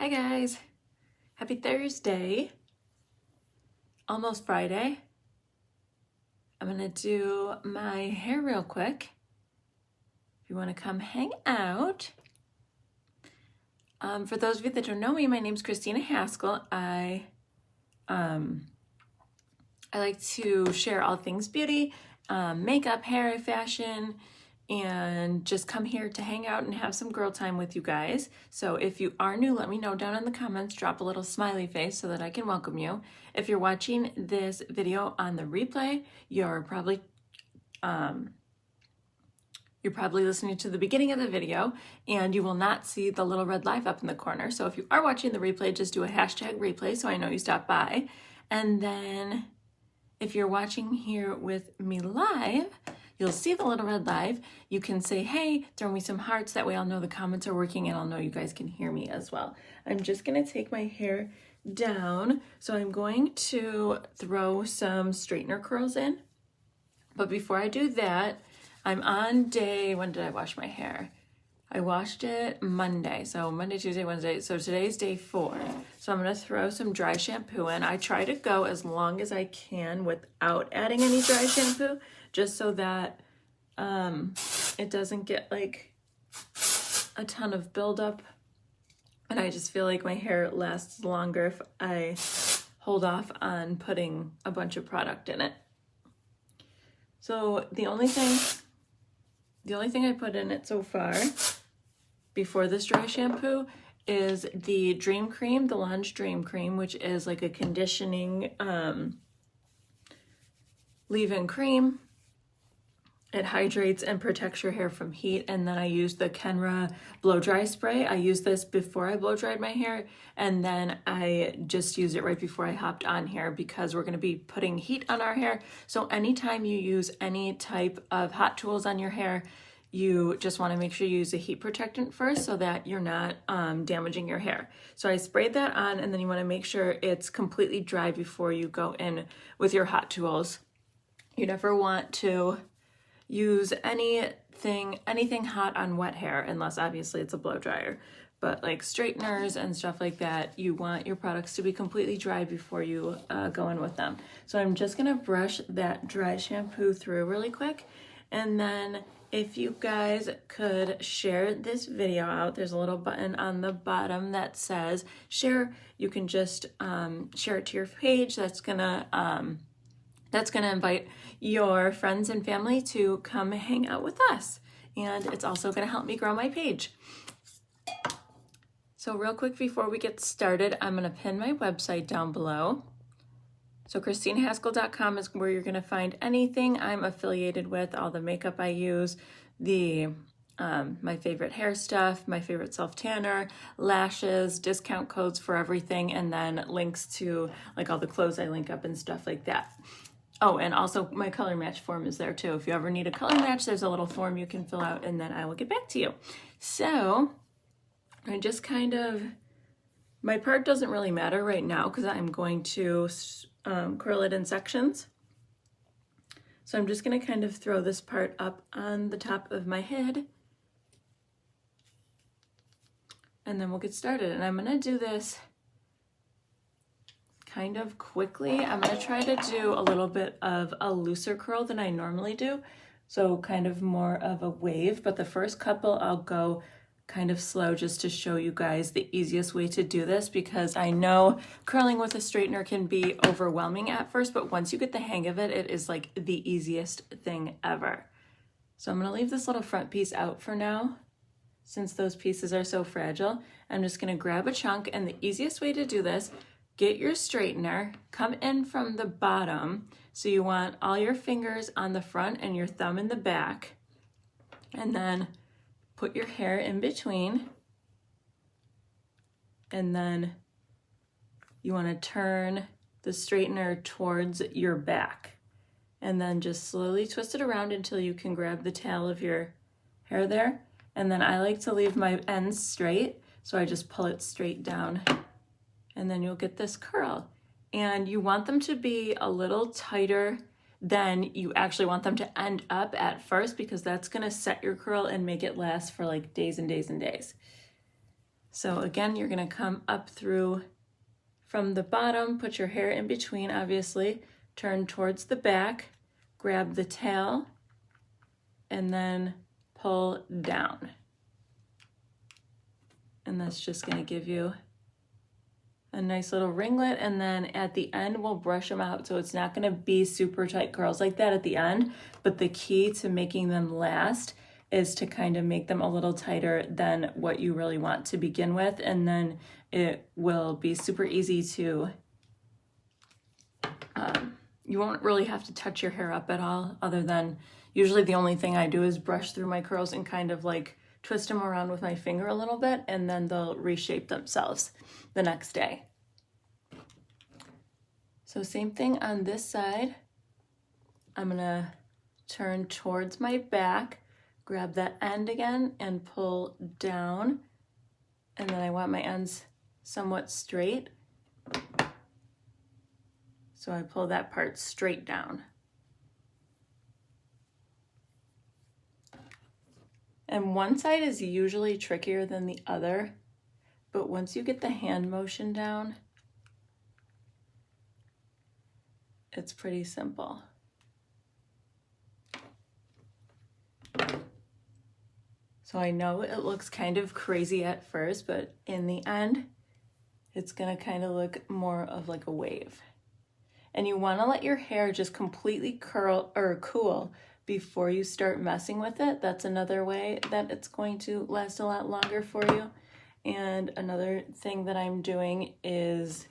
Hi guys, happy Thursday, almost Friday. I'm gonna do my hair real quick. If you wanna come hang out. For those of you that don't know me, my name's Christina Haskell. I like to share all things beauty, makeup, hair, fashion, and just come here to hang out and have some girl time with you guys. So if you are new, let me know down in the comments, drop a little smiley face so that I can welcome you. If you're watching this video on the replay, you're probably listening to the beginning of the video and you will not see the little red live up in the corner. So if you are watching the replay, just do a hashtag replay so I know you stopped by. And then if you're watching here with me live, you'll see the little red live. You can say, hey, throw me some hearts. That way I'll know the comments are working and I'll know you guys can hear me as well. I'm just gonna take my hair down. So I'm going to throw some straightener curls in. But before I do that, I'm on day, when did I wash my hair? I washed it Monday. So Monday, Tuesday, Wednesday. So today's day 4. So I'm gonna throw some dry shampoo in. I try to go as long as I can without adding any dry shampoo, just so that it doesn't get like a ton of buildup. And I just feel like my hair lasts longer if I hold off on putting a bunch of product in it. So the only thing I put in it so far before this dry shampoo is the Dream Cream, the Launch Dream Cream, which is like a conditioning leave-in cream. It hydrates and protects your hair from heat. And then I use the Kenra blow dry spray. I used this before I blow dried my hair, and then I just used it right before I hopped on here because we're gonna be putting heat on our hair. So anytime you use any type of hot tools on your hair, you just wanna make sure you use a heat protectant first so that you're not damaging your hair. So I sprayed that on, and then you wanna make sure it's completely dry before you go in with your hot tools. You never want to use anything hot on wet hair, unless obviously it's a blow dryer. But like straighteners and stuff like that, you want your products to be completely dry before you go in with them. So I'm just gonna brush that dry shampoo through really quick. And then if you guys could share this video out, there's a little button on the bottom that says share. You can just share it to your page. That's gonna invite your friends and family to come hang out with us. And it's also gonna help me grow my page. So real quick before we get started, I'm gonna pin my website down below. So ChristinaHaskell.com is where you're gonna find anything I'm affiliated with, all the makeup I use, my favorite hair stuff, my favorite self-tanner, lashes, discount codes for everything, and then links to like all the clothes I link up and stuff like that. Oh, and also my color match form is there too. If you ever need a color match, there's a little form you can fill out and then I will get back to you. So I just my part doesn't really matter right now because I'm going to curl it in sections. So I'm just gonna kind of throw this part up on the top of my head and then we'll get started. And I'm gonna do this kind of quickly. I'm gonna try to do a little bit of a looser curl than I normally do. So kind of more of a wave, but the first couple I'll go kind of slow just to show you guys the easiest way to do this, because I know curling with a straightener can be overwhelming at first, but once you get the hang of it, it is like the easiest thing ever. So I'm gonna leave this little front piece out for now, since those pieces are so fragile. I'm just gonna grab a chunk, and the easiest way to do this, get your straightener, come in from the bottom. So you want all your fingers on the front and your thumb in the back, and then put your hair in between. And then you want to turn the straightener towards your back, and then just slowly twist it around until you can grab the tail of your hair there. And then I like to leave my ends straight, so I just pull it straight down. And then you'll get this curl. And you want them to be a little tighter than you actually want them to end up at first, because that's gonna set your curl and make it last for like days and days and days. So again, you're gonna come up through from the bottom, put your hair in between, obviously, turn towards the back, grab the tail, and then pull down. And that's just gonna give you a nice little ringlet, and then at the end we'll brush them out, so it's not gonna be super tight curls like that at the end, but the key to making them last is to kind of make them a little tighter than what you really want to begin with, and then it will be super easy to, you won't really have to touch your hair up at all, other than usually the only thing I do is brush through my curls and kind of like twist them around with my finger a little bit, and then they'll reshape themselves the next day. So same thing on this side. I'm gonna turn towards my back, grab that end again and pull down. And then I want my ends somewhat straight. So I pull that part straight down. And one side is usually trickier than the other, but once you get the hand motion down, it's pretty simple. So I know it looks kind of crazy at first, but in the end, it's gonna kind of look more of like a wave. And you wanna let your hair just completely curl or cool before you start messing with it. That's another way that it's going to last a lot longer for you. And another thing that I'm doing is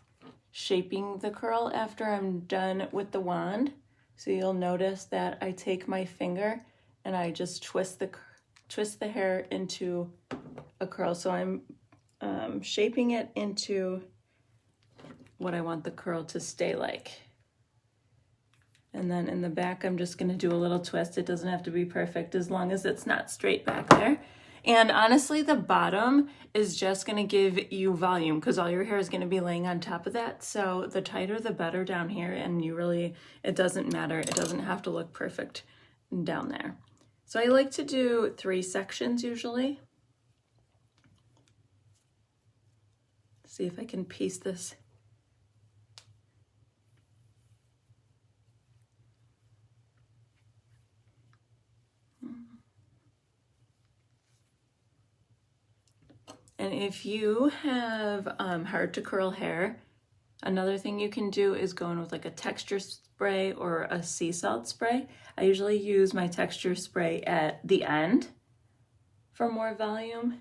shaping the curl after I'm done with the wand. So you'll notice that I take my finger and I just twist the hair into a curl. So I'm shaping it into what I want the curl to stay like. And then in the back, I'm just gonna do a little twist. It doesn't have to be perfect as long as it's not straight back there. And honestly, the bottom is just gonna give you volume because all your hair is gonna be laying on top of that. So the tighter, the better down here. And it doesn't matter. It doesn't have to look perfect down there. So I like to do 3 sections usually. See if I can piece this. And if you have hard to curl hair, another thing you can do is go in with like a texture spray or a sea salt spray. I usually use my texture spray at the end for more volume,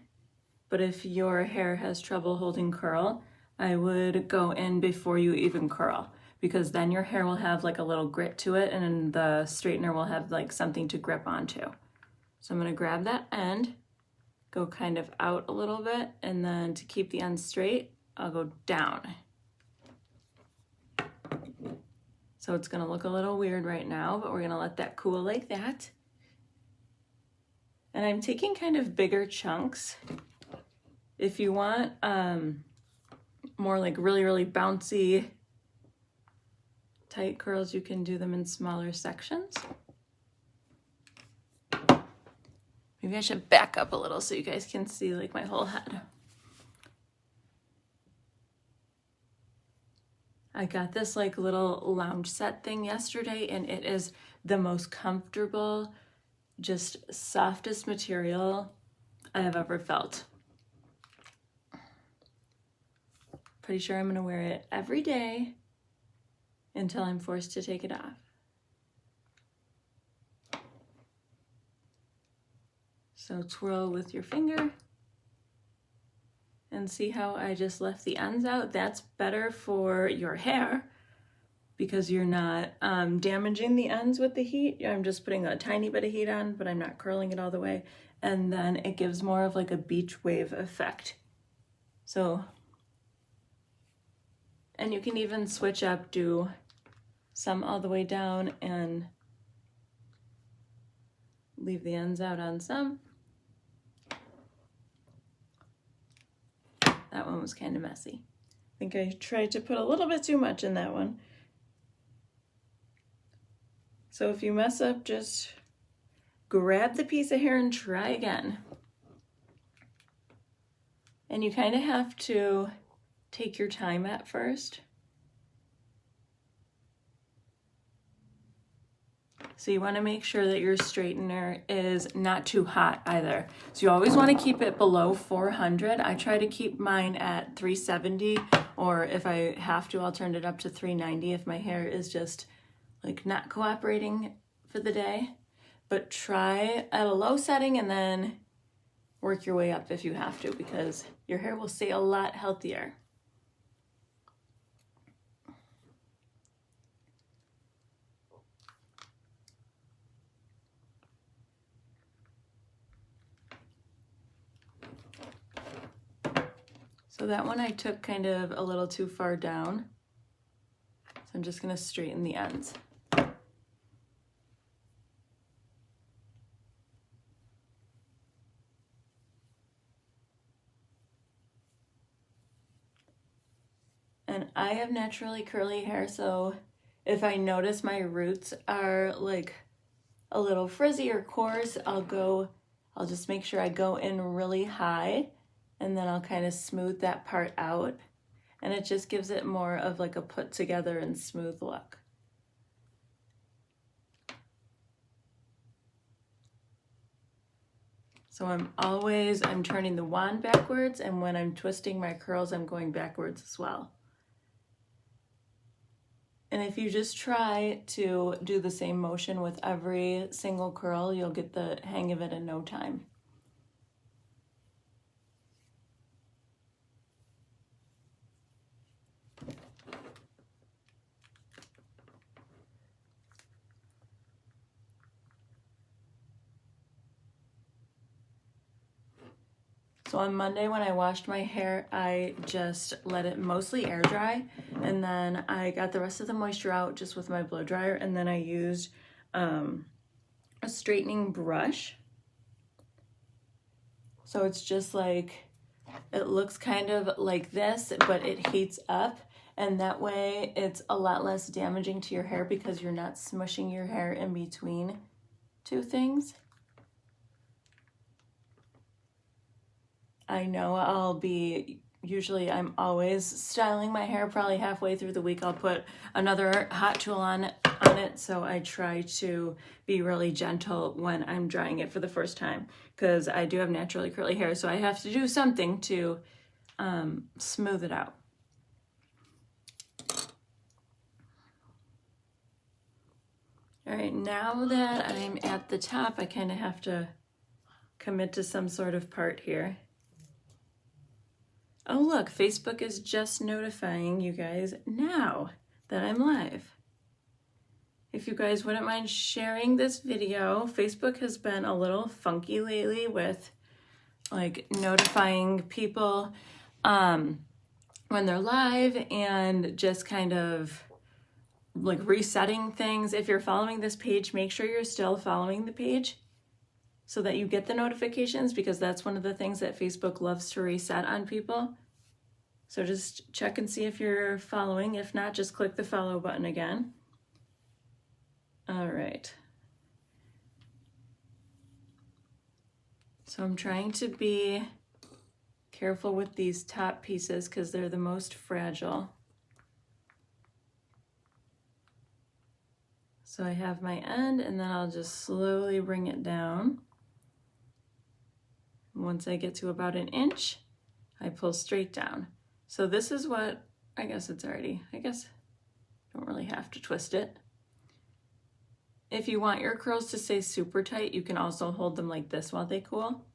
but if your hair has trouble holding curl, I would go in before you even curl, because then your hair will have like a little grit to it and the straightener will have like something to grip onto. So I'm gonna grab that end, go kind of out a little bit, and then to keep the end straight, I'll go down. So it's gonna look a little weird right now, but we're gonna let that cool like that. And I'm taking kind of bigger chunks. If you want more like really, really bouncy, tight curls, you can do them in smaller sections. Maybe I should back up a little so you guys can see like my whole head. I got this like little lounge set thing yesterday, and it is the most comfortable, just softest material I have ever felt. Pretty sure I'm gonna wear it every day until I'm forced to take it off. So twirl with your finger and see how I just left the ends out. That's better for your hair because you're not damaging the ends with the heat. I'm just putting a tiny bit of heat on, but I'm not curling it all the way. And then it gives more of like a beach wave effect. So, and you can even switch up, do some all the way down and leave the ends out on some. That one was kind of messy. I think I tried to put a little bit too much in that one. So if you mess up, just grab the piece of hair and try again. And you kind of have to take your time at first. So you want to make sure that your straightener is not too hot either. So you always want to keep it below 400. I try to keep mine at 370, or if I have to, I'll turn it up to 390 if my hair is just like not cooperating for the day. But try at a low setting and then work your way up if you have to, because your hair will stay a lot healthier. So that one I took kind of a little too far down. So I'm just going to straighten the ends. And I have naturally curly hair, so if I notice my roots are like a little frizzy or coarse, I'll just make sure I go in really high, and then I'll kind of smooth that part out, and it just gives it more of like a put together and smooth look. So I'm turning the wand backwards, and when I'm twisting my curls, I'm going backwards as well. And if you just try to do the same motion with every single curl, you'll get the hang of it in no time. So on Monday when I washed my hair, I just let it mostly air dry, and then I got the rest of the moisture out just with my blow dryer, and then I used a straightening brush. So it's just like, it looks kind of like this, but it heats up, and that way it's a lot less damaging to your hair because you're not smushing your hair in between two things. I know usually I'm always styling my hair. Probably halfway through the week I'll put another hot tool on it, so I try to be really gentle when I'm drying it for the first time, because I do have naturally curly hair, so I have to do something to smooth it out. All right, now that I'm at the top, I kind of have to commit to some sort of part here. Oh look, Facebook is just notifying you guys now that I'm live. If you guys wouldn't mind sharing this video, Facebook has been a little funky lately with like notifying people when they're live and just kind of like resetting things. If you're following this page, make sure you're still following the page so that you get the notifications, because that's one of the things that Facebook loves to reset on people. So just check and see if you're following. If not, just click the follow button again. All right. So I'm trying to be careful with these top pieces because they're the most fragile. So I have my end, and then I'll just slowly bring it down. Once I get to about an inch, I pull straight down. So this is what, I guess don't really have to twist it. If you want your curls to stay super tight, you can also hold them like this while they cool.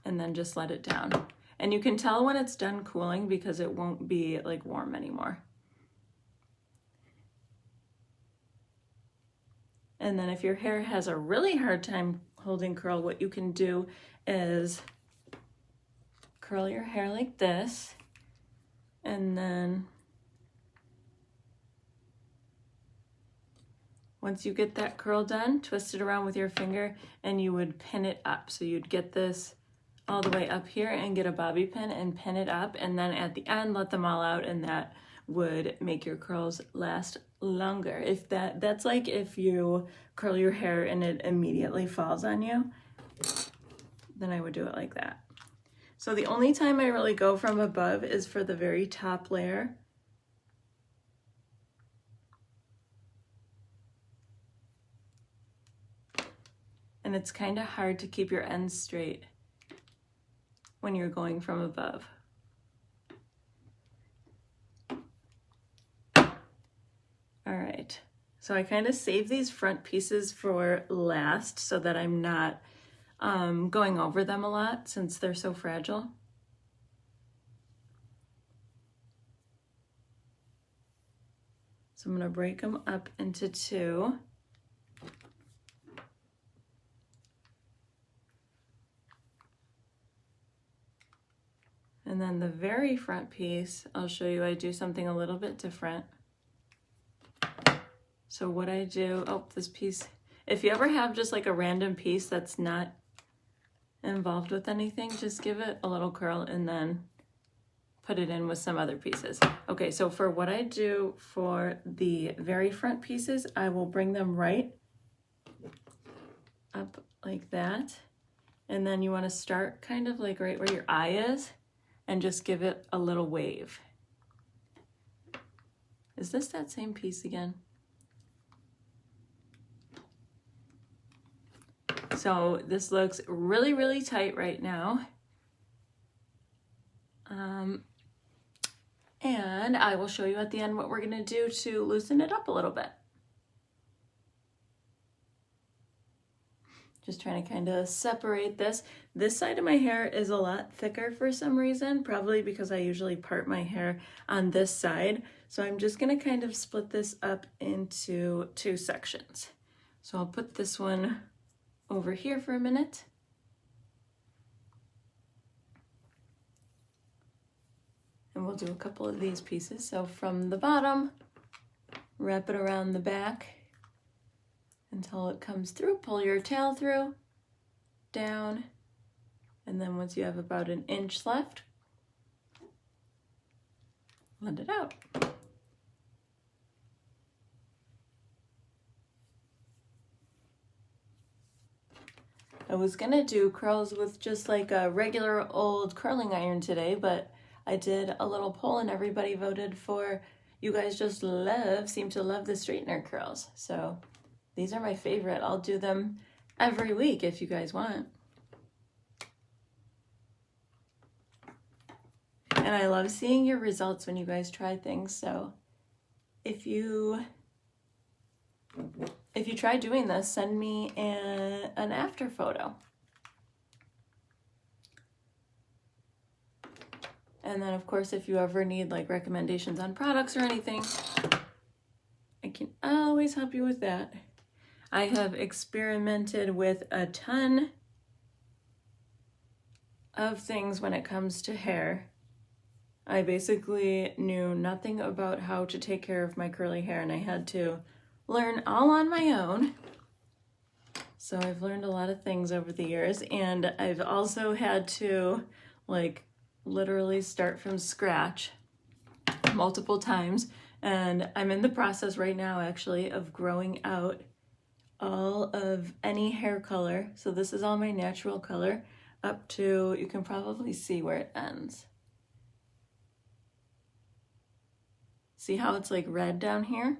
And then just let it down. And you can tell when it's done cooling because it won't be like warm anymore. And then if your hair has a really hard time holding curl, what you can do is curl your hair like this, and then once you get that curl done, twist it around with your finger and you would pin it up. So you'd get this all the way up here and get a bobby pin and pin it up, and then at the end let them all out, and that would make your curls last longer. If that's like if you curl your hair and it immediately falls on you, then I would do it like that. So the only time I really go from above is for the very top layer. And it's kind of hard to keep your ends straight when you're going from above. All right, so I kind of save these front pieces for last so that I'm not going over them a lot since they're so fragile. So I'm going to break them up into two. And then the very front piece, I'll show you I do something a little bit different. So what I do, oh, this piece, if you ever have just like a random piece that's not involved with anything, just give it a little curl and then put it in with some other pieces. Okay, so for what I do for the very front pieces, I will bring them right up like that. And then you want to start kind of like right where your eye is and just give it a little wave. Is this that same piece again? So this looks really, really tight right now. And I will show you at the end what we're gonna do to loosen it up a little bit. Just trying to kind of separate this. This side of my hair is a lot thicker for some reason, probably because I usually part my hair on this side. So I'm just gonna kind of split this up into two sections. So I'll put this one over here for a minute. And we'll do a couple of these pieces. So from the bottom, wrap it around the back until it comes through. Pull your tail through, down, and then once you have about an inch left, let it out. I was gonna do curls with just like a regular old curling iron today, but I did a little poll and everybody voted for, you guys just seem to love the straightener curls. So these are my favorite. I'll do them every week if you guys want. And I love seeing your results when you guys try things. So if you try doing this, send me an after photo. And then of course, if you ever need like recommendations on products or anything, I can always help you with that. I have experimented with a ton of things when it comes to hair. I basically knew nothing about how to take care of my curly hair and I had to learn all on my own. So I've learned a lot of things over the years, and I've also had to like literally start from scratch multiple times. And I'm in the process right now actually of growing out all of any hair color. So this is all my natural color up to, you can probably see where it ends. See how it's like red down here?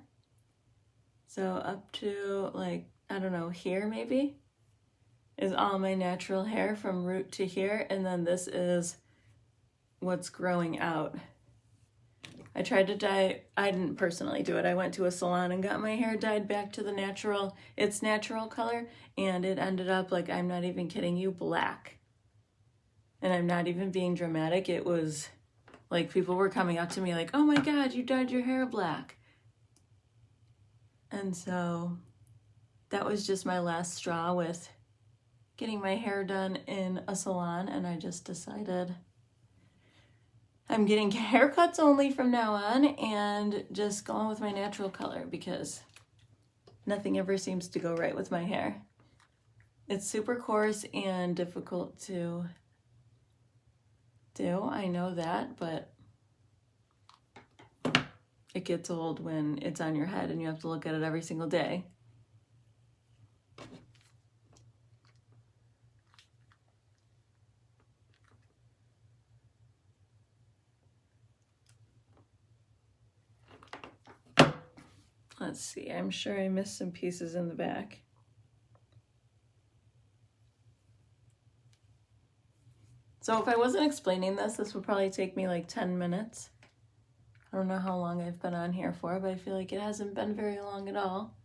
So up to like, I don't know, here maybe is all my natural hair from root to here. And then this is what's growing out. I tried to dye, I didn't personally do it. I went to a salon and got my hair dyed back to the natural, its natural color. And it ended up like, I'm not even kidding you, black. And I'm not even being dramatic. It was like people were coming up to me like, oh my God, you dyed your hair black. And so that was just my last straw with getting my hair done in a salon. And I just decided I'm getting haircuts only from now on and just going with my natural color because nothing ever seems to go right with my hair. It's super coarse and difficult to do, I know that, but it gets old when it's on your head and you have to look at it every single day. Let's see, I'm sure I missed some pieces in the back. So if I wasn't explaining this, this would probably take me like 10 minutes. I don't know how long I've been on here for, but I feel like it hasn't been very long at all.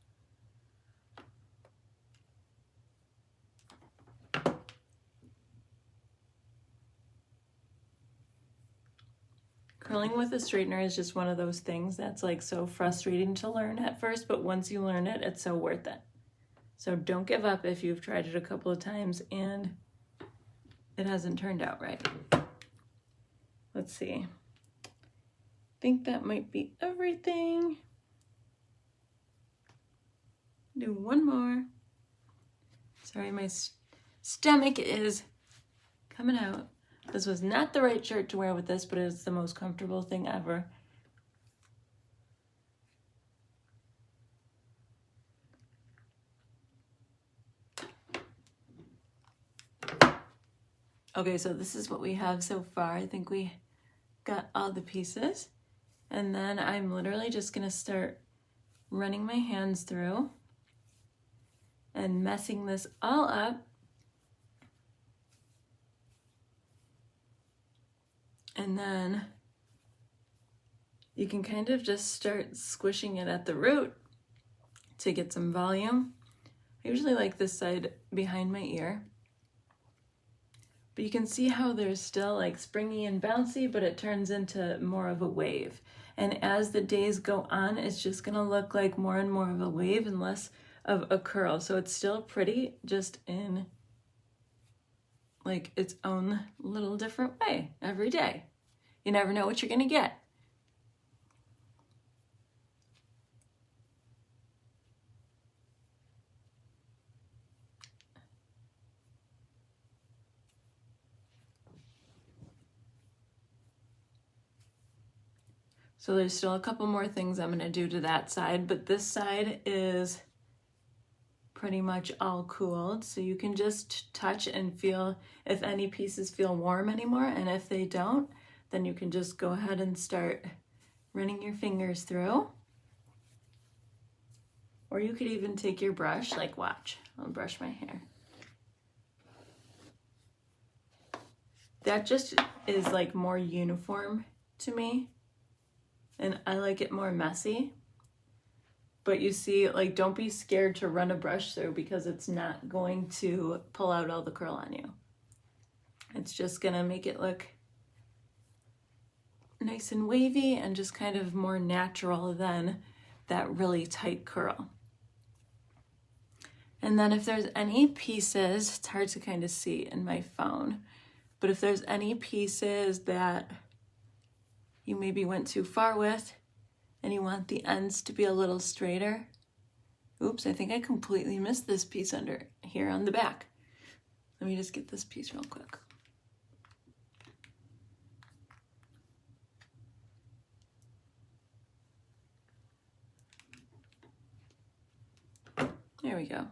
Curling with a straightener is just one of those things that's like so frustrating to learn at first, but once you learn it, it's so worth it. So don't give up if you've tried it a couple of times and it hasn't turned out right. Let's see. I think that might be everything. Do one more. Sorry, my stomach is coming out. This was not the right shirt to wear with this, but it's the most comfortable thing ever. Okay, so this is what we have so far. I think we got all the pieces. And then I'm literally just gonna start running my hands through and messing this all up. And then you can kind of just start squishing it at the root to get some volume. I usually like this side behind my ear. But you can see how there's still like springy and bouncy, but it turns into more of a wave. And as the days go on, it's just gonna look like more and more of a wave and less of a curl. So it's still pretty, just in like its own little different way every day. You never know what you're gonna get. So there's still a couple more things I'm gonna do to that side, but this side is pretty much all cooled. So you can just touch and feel if any pieces feel warm anymore, and if they don't, then you can just go ahead and start running your fingers through. Or you could even take your brush, like watch, I'll brush my hair. That just is like more uniform to me, and I like it more messy. But you see, like, don't be scared to run a brush through because it's not going to pull out all the curl on you. It's just gonna make it look nice and wavy and just kind of more natural than that really tight curl. And then if there's any pieces, it's hard to kind of see in my phone, but if there's any pieces that you maybe went too far with and you want the ends to be a little straighter, oops, I think I completely missed this piece under here on the back. Let me just get this piece real quick. There we go.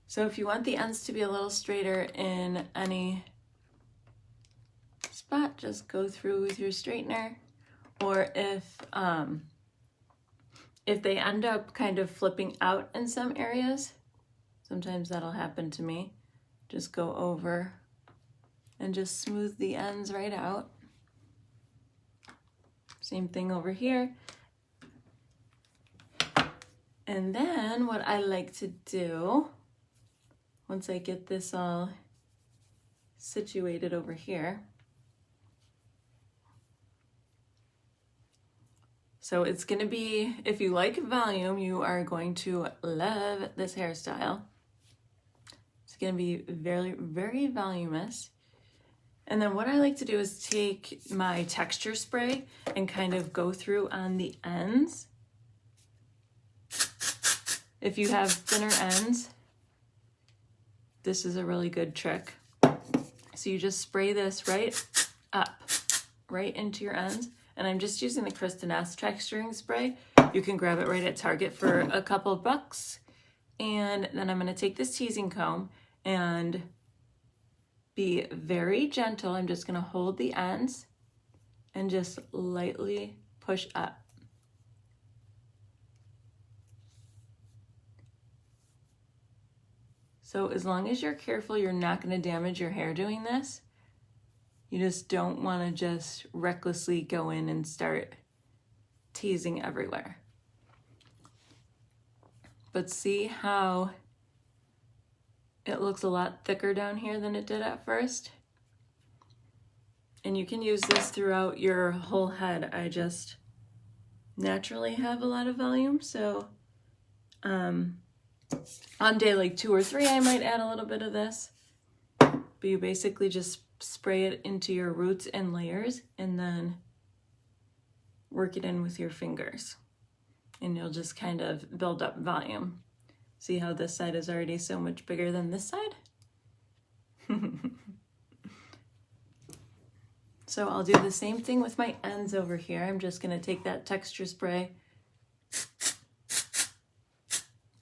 So if you want the ends to be a little straighter in any spot, just go through with your straightener. Or if they end up kind of flipping out in some areas, sometimes that'll happen to me, just go over and just smooth the ends right out. Same thing over here. And then what I like to do, once I get this all situated over here, so it's gonna be, if you like volume, you are going to love this hairstyle. It's gonna be very, very voluminous. And then what I like to do is take my texture spray and kind of go through on the ends. If you have thinner ends, this is a really good trick. So you just spray this right up, right into your ends. And I'm just using the Kristin Ess texturing spray. You can grab it right at Target for a couple of bucks. And then I'm gonna take this teasing comb and be very gentle. I'm just gonna hold the ends and just lightly push up. So as long as you're careful, you're not going to damage your hair doing this. You just don't want to just recklessly go in and start teasing everywhere. But see how it looks a lot thicker down here than it did at first? And you can use this throughout your whole head. I just naturally have a lot of volume, so on day like 2 or 3, I might add a little bit of this. But you basically just spray it into your roots in layers and then work it in with your fingers. And you'll just kind of build up volume. See how this side is already so much bigger than this side? So I'll do the same thing with my ends over here. I'm just gonna take that texture spray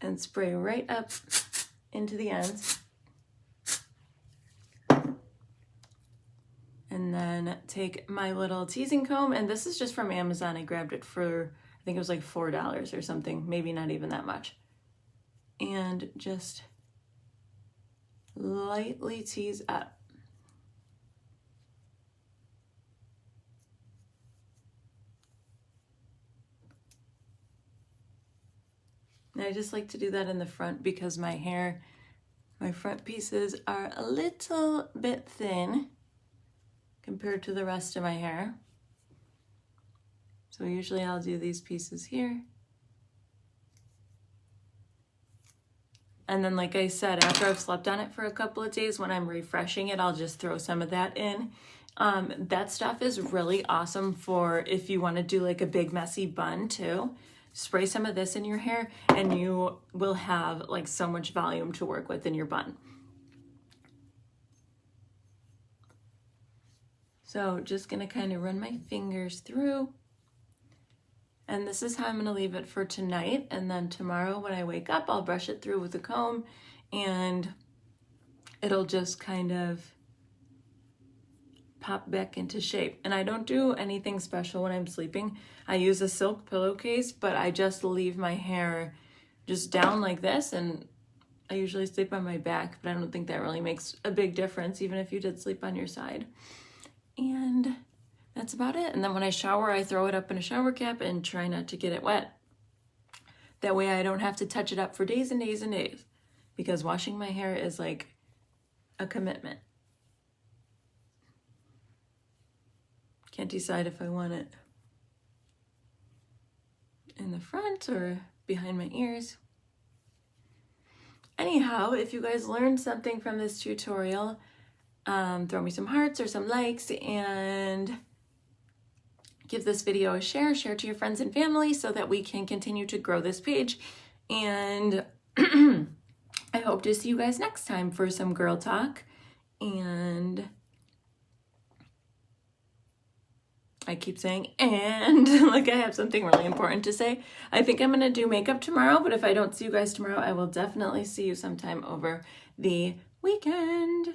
and spray right up into the ends. And then take my little teasing comb, and this is just from Amazon. I grabbed it for, I think it was like $4 or something, maybe not even that much. And just lightly tease up. And I just like to do that in the front because my hair, my front pieces are a little bit thin compared to the rest of my hair. So usually I'll do these pieces here. And then, like I said, after I've slept on it for a couple of days, when I'm refreshing it, I'll just throw some of that in. That stuff is really awesome for if you want to do like a big messy bun too. Spray some of this in your hair and you will have like so much volume to work with in your bun. So just gonna kind of run my fingers through. And this is how I'm gonna leave it for tonight. And then tomorrow when I wake up, I'll brush it through with a comb and it'll just kind of pop back into shape. And I don't do anything special when I'm sleeping. I use a silk pillowcase, but I just leave my hair just down like this, and I usually sleep on my back, but I don't think that really makes a big difference, even if you did sleep on your side. And that's about it. And then when I shower, I throw it up in a shower cap and try not to get it wet. That way I don't have to touch it up for days and days and days, because washing my hair is like a commitment. Can't decide if I want it in the front or behind my ears. Anyhow, if you guys learned something from this tutorial, throw me some hearts or some likes and give this video a share to your friends and family so that we can continue to grow this page. And I hope to see you guys next time for some girl talk. And I keep saying and like I have something really important to say. I think I'm gonna do makeup tomorrow, but if I don't see you guys tomorrow, I will definitely see you sometime over the weekend.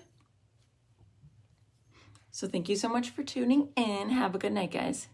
So thank you so much for tuning in. Have a good night, guys.